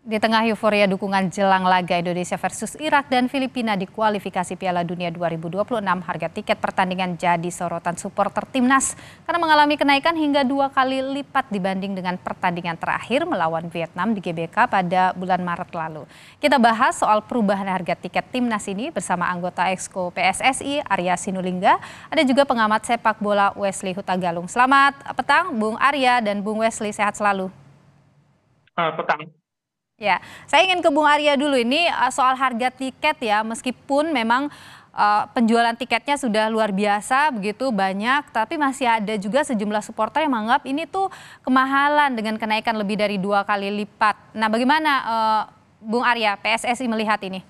Di tengah euforia dukungan jelang laga Indonesia versus Irak dan Filipina di kualifikasi Piala Dunia 2026, harga tiket pertandingan jadi sorotan supporter timnas karena mengalami kenaikan hingga 2 kali lipat dibanding dengan pertandingan terakhir melawan Vietnam di GBK pada bulan Maret lalu. Kita bahas soal perubahan harga tiket timnas ini bersama anggota Exco PSSI Arya Sinulinga, ada juga pengamat sepak bola Wesley Hutagalung. Selamat petang Bung Arya dan Bung Wesley, sehat selalu. Petang. Ya, saya ingin ke Bung Arya dulu ini soal harga tiket ya, meskipun memang penjualan tiketnya sudah luar biasa begitu banyak, tapi masih ada juga sejumlah supporter yang menganggap ini tuh kemahalan dengan kenaikan lebih dari 2 kali lipat. Nah, bagaimana Bung Arya, PSSI melihat ini?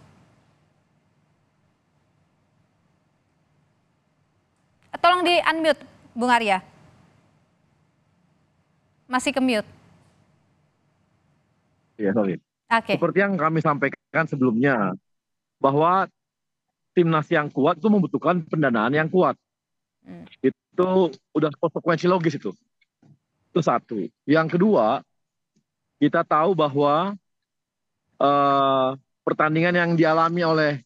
Tolong di unmute, Bung Arya. Masih ke mute. Ya, sorry. Oke. Seperti yang kami sampaikan sebelumnya, bahwa timnas yang kuat itu membutuhkan pendanaan yang kuat. Itu udah konsekuensi logis itu. Itu satu. Yang kedua, kita tahu bahwa pertandingan yang dialami oleh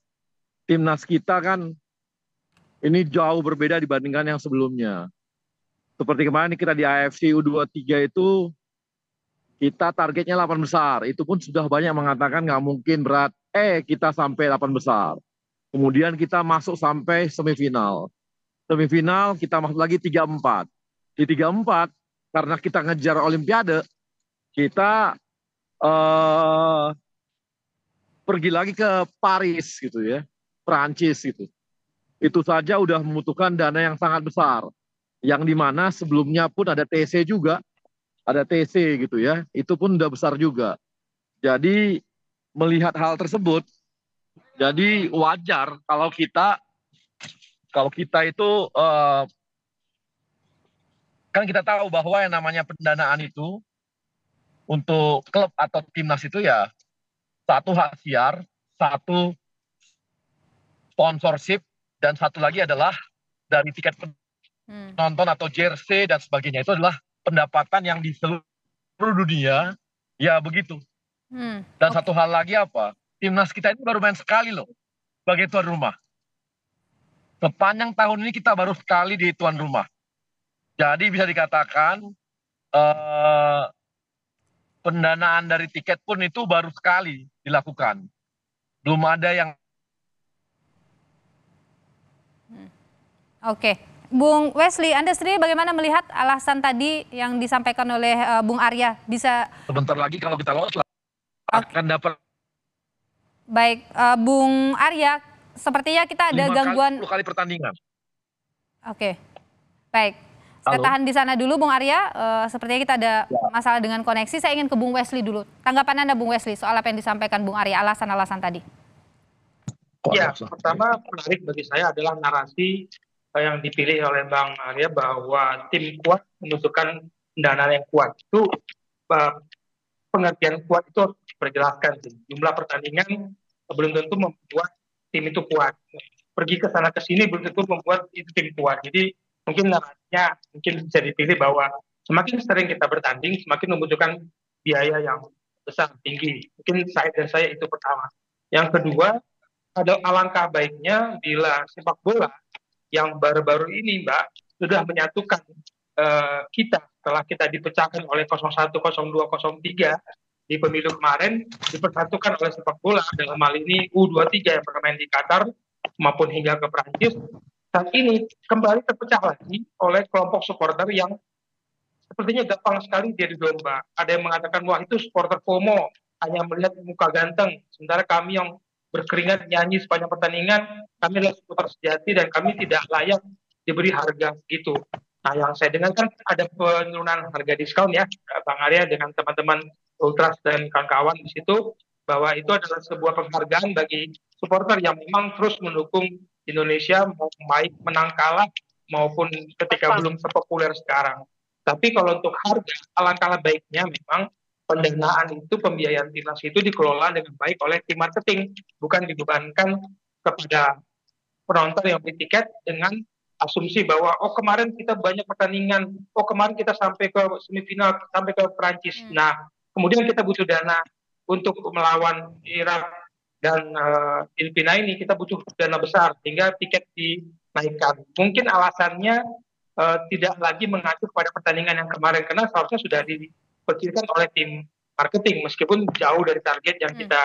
timnas kita kan ini jauh berbeda dibandingkan yang sebelumnya. Seperti kemarin kita di AFC U23 itu, kita targetnya 8 besar, itu pun sudah banyak mengatakan nggak mungkin berat, kita sampai 8 besar. Kemudian kita masuk sampai semifinal. Semifinal kita masuk lagi 3-4. Di 3-4, karena kita ngejar Olimpiade, kita pergi lagi ke Paris gitu ya, Perancis gitu. Itu saja udah membutuhkan dana yang sangat besar. Yang dimana sebelumnya pun ada TC juga, ada TC gitu ya, itu pun udah besar juga. Jadi melihat hal tersebut, jadi wajar kalau kita itu kan kita tahu bahwa yang namanya pendanaan itu untuk klub atau timnas itu ya satu hak siar, satu sponsorship, dan satu lagi adalah dari tiket penonton atau jersey dan sebagainya. Itu adalah pendapatan yang di seluruh dunia, ya begitu. Dan satu hal lagi apa? Timnas kita ini baru main sekali loh sebagai tuan rumah. Sepanjang tahun ini kita baru sekali di tuan rumah. Jadi bisa dikatakan pendanaan dari tiket pun itu baru sekali dilakukan. Belum ada yang... Oke. Bung Wesley, Anda sendiri bagaimana melihat alasan tadi yang disampaikan oleh Bung Arya? Bisa Sebentar lagi kalau kita lolos akan dapat. Baik, Bung Arya, sepertinya kita ada gangguan. 10 kali pertandingan. Oke, baik. Saya tahan di sana dulu, Bung Arya. Sepertinya kita ada masalah dengan koneksi. Saya ingin ke Bung Wesley dulu. Tanggapan Anda, Bung Wesley, soal apa yang disampaikan Bung Arya, alasan-alasan tadi. Ya, pertama menarik bagi saya adalah narasi yang dipilih oleh Bang Arya bahwa tim kuat membutuhkan pendanaan yang kuat. Itu pengertian kuat itu harus diperjelaskan. Jumlah pertandingan belum tentu membuat tim itu kuat. Pergi ke sana ke sini belum tentu membuat itu tim kuat. Jadi mungkin narasinya mungkin bisa dipilih bahwa semakin sering kita bertanding semakin membutuhkan biaya yang besar, tinggi. Mungkin saya itu pertama. Yang kedua, ada alangkah baiknya bila sepak bola yang baru-baru ini, Mbak, sudah menyatukan kita setelah kita dipecahkan oleh 01, 02, 03 di pemilu kemarin, dipersatukan oleh sepak bola dalam hal ini U23 yang bermain di Qatar maupun hingga ke Prancis. Saat ini kembali terpecah lagi oleh kelompok supporter yang sepertinya gampang sekali dia domba. Ada yang mengatakan, wah itu supporter FOMO, hanya melihat muka ganteng. Sementara kami yang berkeringat nyanyi sepanjang pertandingan, kami adalah supporter sejati dan kami tidak layak diberi harga gitu. Nah, yang saya dengar kan ada penurunan harga diskon ya, Bang Arya dengan teman-teman Ultras dan kawan-kawan di situ, bahwa itu adalah sebuah penghargaan bagi supporter yang memang terus mendukung Indonesia, mau baik menang kalah maupun ketika belum sepopuler sekarang. Tapi kalau untuk harga, alangkah baiknya memang pendanaan itu, pembiayaan timnas itu dikelola dengan baik oleh tim marketing, bukan dibebankan kepada penonton yang beli tiket dengan asumsi bahwa oh kemarin kita banyak pertandingan, oh kemarin kita sampai ke semifinal, sampai ke Perancis. Nah, kemudian kita butuh dana untuk melawan Irak dan Filipina ini kita butuh dana besar sehingga tiket dinaikkan. Mungkin alasannya tidak lagi mengacu pada pertandingan yang kemarin karena seharusnya sudah diperkirakan oleh tim marketing meskipun jauh dari target yang kita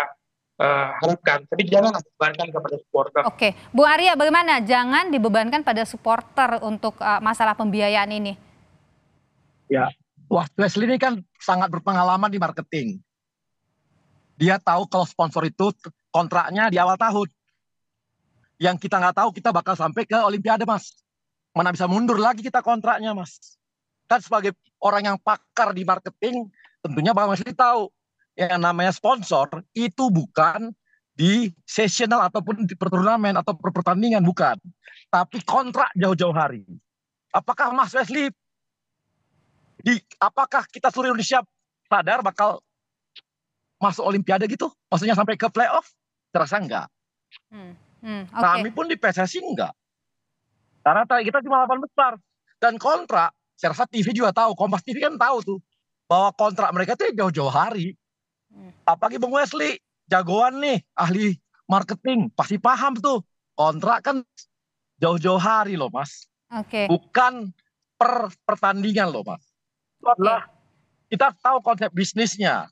harapkan. Tapi jangan dibebankan kepada supporter. Oke, Bu Arya, bagaimana? Jangan dibebankan pada supporter untuk masalah pembiayaan ini. Ya, Wesley ini kan sangat berpengalaman di marketing. Dia tahu kalau sponsor itu kontraknya di awal tahun. Yang kita nggak tahu kita bakal sampai ke Olimpiade, Mas. Mana bisa mundur lagi kita kontraknya, Mas. Kan sebagai orang yang pakar di marketing, tentunya Bang Wesley tahu yang namanya sponsor itu bukan di seasonal ataupun di perturnamen atau pertandingan, bukan. Tapi kontrak jauh-jauh hari. Apakah Mas Wesley, apakah kita seluruh Indonesia sadar bakal masuk Olimpiade gitu? Maksudnya sampai ke playoff? Terasa enggak. Okay. Kami pun di PSSI enggak. Karena kita cuma 8 besar. Dan kontrak, saya rasa TV juga tahu, Kompas TV kan tahu tuh, bahwa kontrak mereka tuh jauh-jauh hari. Apalagi Bang Wesley, jagoan nih, ahli marketing, pasti paham tuh. Kontrak kan jauh-jauh hari loh, Mas. Oke. Bukan per pertandingan loh, Mas. Itu adalah kita tahu konsep bisnisnya.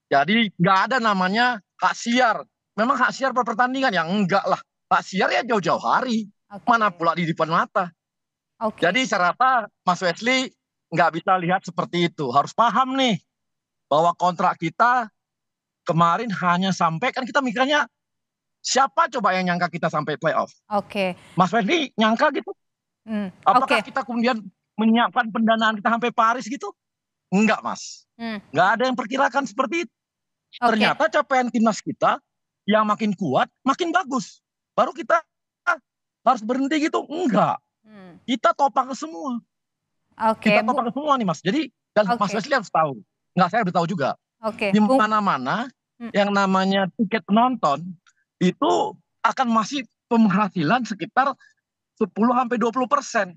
Jadi nggak ada namanya hak siar. Memang hak siar per pertandingan, yang enggak lah. Hak siar ya jauh-jauh hari. Mana pula di depan mata. Jadi saya rasa Mas Wesley nggak bisa lihat seperti itu. Harus paham nih bahwa kontrak kita kemarin hanya sampai, kan kita mikirnya siapa coba yang nyangka kita sampai playoff? Mas Wesley nyangka gitu? Apakah kita kemudian menyiapkan pendanaan kita sampai Paris gitu? Enggak, Mas. Nggak ada yang perkirakan seperti itu. Ternyata capaian timnas kita yang makin kuat, makin bagus. Baru kita harus berhenti gitu? Enggak. Kita topang ke semua. Kita topang ke semua nih, Mas. Jadi Mas Wesley harus tahu. Enggak, saya udah tahu juga. Di mana-mana yang namanya tiket penonton itu akan masih penghasilan sekitar 10-20%.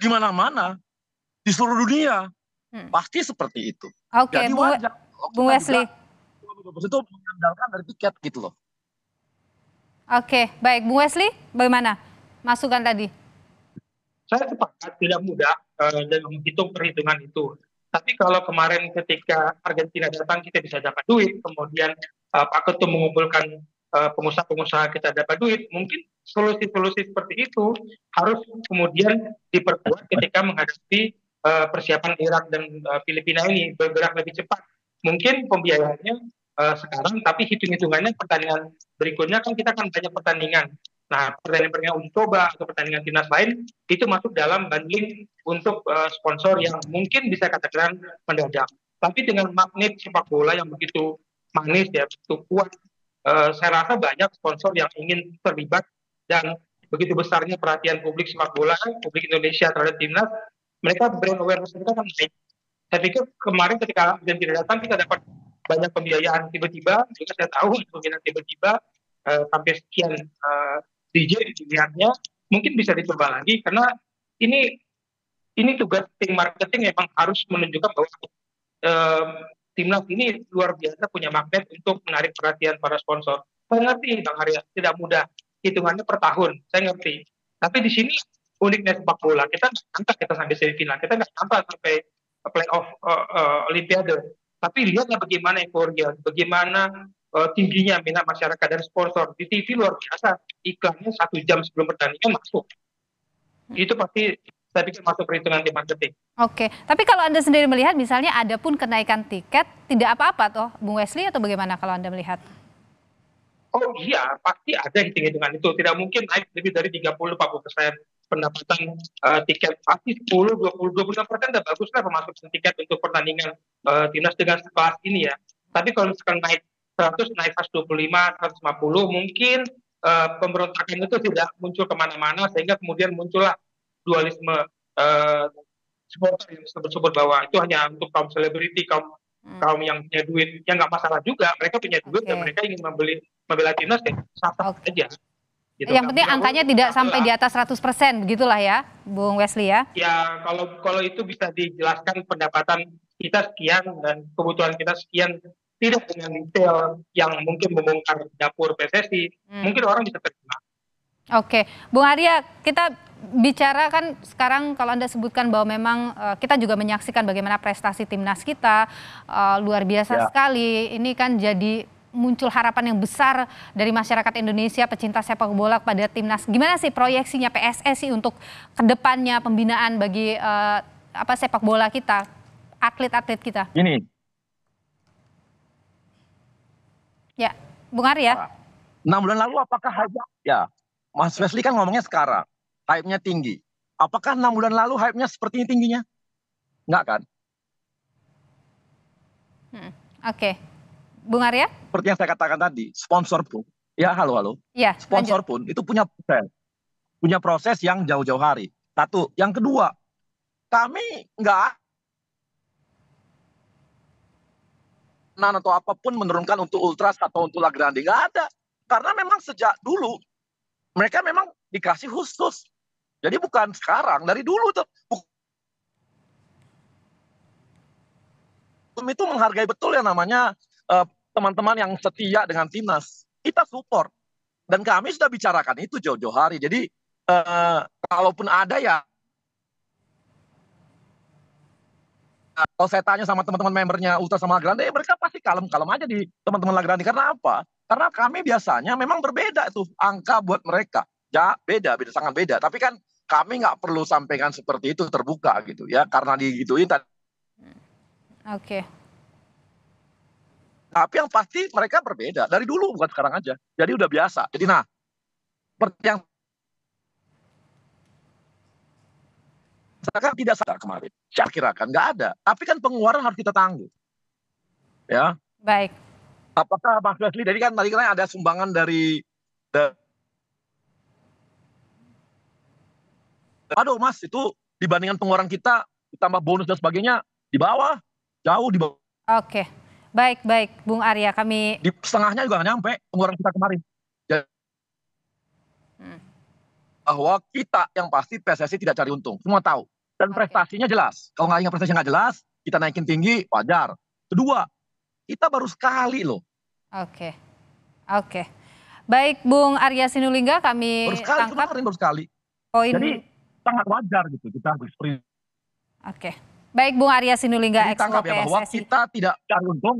Di mana-mana di seluruh dunia pasti seperti itu. Jadi wajar Bung Wesley itu mengandalkan dari tiket gitu loh. Baik, Bung Wesley bagaimana masukan tadi? Saya sepakat tidak mudah dalam menghitung perhitungan itu. Tapi kalau kemarin ketika Argentina datang kita bisa dapat duit, kemudian Pak Ketum mengumpulkan pengusaha-pengusaha kita dapat duit, mungkin solusi-solusi seperti itu harus kemudian diperkuat ketika menghadapi persiapan Irak dan Filipina ini bergerak lebih cepat. Mungkin pembiayaannya sekarang, tapi hitung-hitungannya pertandingan berikutnya kan kita akan banyak pertandingan. Nah, pertandingan uji coba atau pertandingan timnas lain itu masuk dalam bundling untuk sponsor yang mungkin bisa katakan mendadak. Tapi dengan magnet sepak bola yang begitu manis ya, begitu kuat, saya rasa banyak sponsor yang ingin terlibat dan begitu besarnya perhatian publik sepak bola, publik Indonesia terhadap timnas, mereka brand awareness mereka kan naik. Saya pikir kemarin ketika Argentina datang kita dapat banyak pembiayaan tiba-tiba, juga saya tahu pembiayaan tiba-tiba sampai sekian DJ dilihatnya mungkin bisa dicoba lagi karena ini tugas tim marketing memang harus menunjukkan bahwa timnas ini luar biasa punya magnet untuk menarik perhatian para sponsor. Saya ngerti Bang Arya tidak mudah, hitungannya per tahun, saya ngerti. Tapi di sini uniknya sepak bola, kita nggak angkat kita sampai semifinal, kita nggak sampai sampai playoff Olimpiade. Tapi lihatlah bagaimana euforia, bagaimana tingginya minat masyarakat dan sponsor. Di TV luar biasa, iklannya 1 jam sebelum pertandingan masuk. Itu pasti saya pikir masuk perhitungan tim marketing. Tapi kalau Anda sendiri melihat misalnya ada pun kenaikan tiket, tidak apa-apa toh Bung Wesley atau bagaimana kalau Anda melihat? Oh iya, pasti ada hitung-hitungan itu. Tidak mungkin naik lebih dari 30-40% pendapatan tiket. Pasti 10, 20, 25% udah bagus lah pemasukan tiket untuk pertandingan timnas dengan kelas ini ya. Tapi kalau misalkan naik 100, naik 125, 150, mungkin pemberontakan itu tidak muncul kemana-mana sehingga kemudian muncullah dualisme supporter yang disebut bahwa itu hanya untuk kaum selebriti, kaum yang punya duit, yang nggak masalah juga, mereka punya duit dan mereka ingin membela timnas ya sah-sah aja. Gitu. Yang penting angkanya tidak sampai di atas 100%, begitulah ya, Bung Wesley ya? Ya, kalau itu bisa dijelaskan pendapatan kita sekian dan kebutuhan kita sekian tidak dengan detail yang mungkin membongkar dapur PSSI, mungkin orang bisa terima. Oke, Bung Arya, kita bicara kan sekarang kalau Anda sebutkan bahwa memang kita juga menyaksikan bagaimana prestasi timnas kita luar biasa sekali. Ini kan jadi muncul harapan yang besar dari masyarakat Indonesia, pecinta sepak bola pada timnas. Gimana sih proyeksinya PSSI untuk kedepannya pembinaan bagi sepak bola kita, atlet-atlet kita? Ini. Ya, Bung Arya. 6 bulan lalu apakah hype-nya? Ya, Mas Wesley kan ngomongnya sekarang, hype-nya tinggi. Apakah 6 bulan lalu hype-nya seperti ini tingginya? Enggak kan? Oke. Bung Arya? Seperti yang saya katakan tadi, sponsor pun, ya halo. Ya, sponsor pun itu punya proses yang jauh-jauh hari. Satu. Yang kedua, kami enggak atau apapun menurunkan untuk ultras atau untuk La Grande, nggak ada. Karena memang sejak dulu mereka memang dikasih khusus. Jadi bukan sekarang, dari dulu tuh. Itu menghargai betul yang namanya teman-teman yang setia dengan timnas. Kita support. Dan kami sudah bicarakan itu jauh-jauh hari. Jadi kalaupun ada ya, kalau saya tanya sama teman-teman membernya Ultras sama La Grande, mereka pasti kalem-kalem aja di teman-teman La Grande. Karena apa? Karena kami biasanya memang berbeda tuh angka buat mereka. Ya beda, sangat beda. Tapi kan kami nggak perlu sampaikan seperti itu terbuka gitu ya. Karena digituin tadi. Oke. Tapi yang pasti mereka berbeda. Dari dulu, bukan sekarang aja. Jadi udah biasa. Jadi seperti yang misalkan tidak sadar kemarin, saya kirakan nggak ada. Tapi kan pengeluaran harus kita tanggung. Ya. Baik. Apakah Mas Wesley, jadi kan tadi kan ada sumbangan dari aduh Mas, itu dibandingkan pengeluaran kita, ditambah bonus dan sebagainya, di bawah, jauh di bawah. Oke, baik, Bung Arya, kami di setengahnya juga nggak nyampe pengeluaran kita kemarin. Jadi, bahwa kita yang pasti PSSI tidak cari untung, semua tahu. Dan prestasinya jelas. Kalau nggak ingat prestasinya nggak jelas, kita naikin tinggi, wajar. Kedua, kita baru sekali loh. Oke. Baik, Bung Arya Sinulinga, kami tangkap. Baru sekali. Poin. Jadi sangat wajar gitu kita harus beri. Oke. Baik, Bung Arya Sinulinga, Exco PSSI. Ya, bahwa kita tidak cari untung,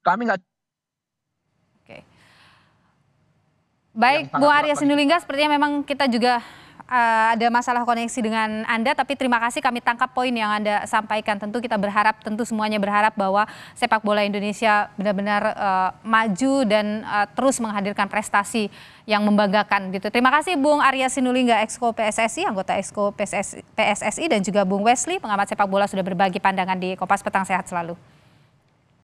kami nggak. Oke. Baik, Bung Arya Sinulinga, sepertinya memang kita juga ada masalah koneksi dengan Anda, tapi terima kasih, kami tangkap poin yang Anda sampaikan. Tentu kita berharap, tentu semuanya berharap bahwa sepak bola Indonesia benar-benar maju dan terus menghadirkan prestasi yang membanggakan gitu. Terima kasih Bung Arya Sinulinga, Exco PSSI, anggota Exco PSSI, dan juga Bung Wesley, pengamat sepak bola, sudah berbagi pandangan di Kompas Petang. Sehat selalu.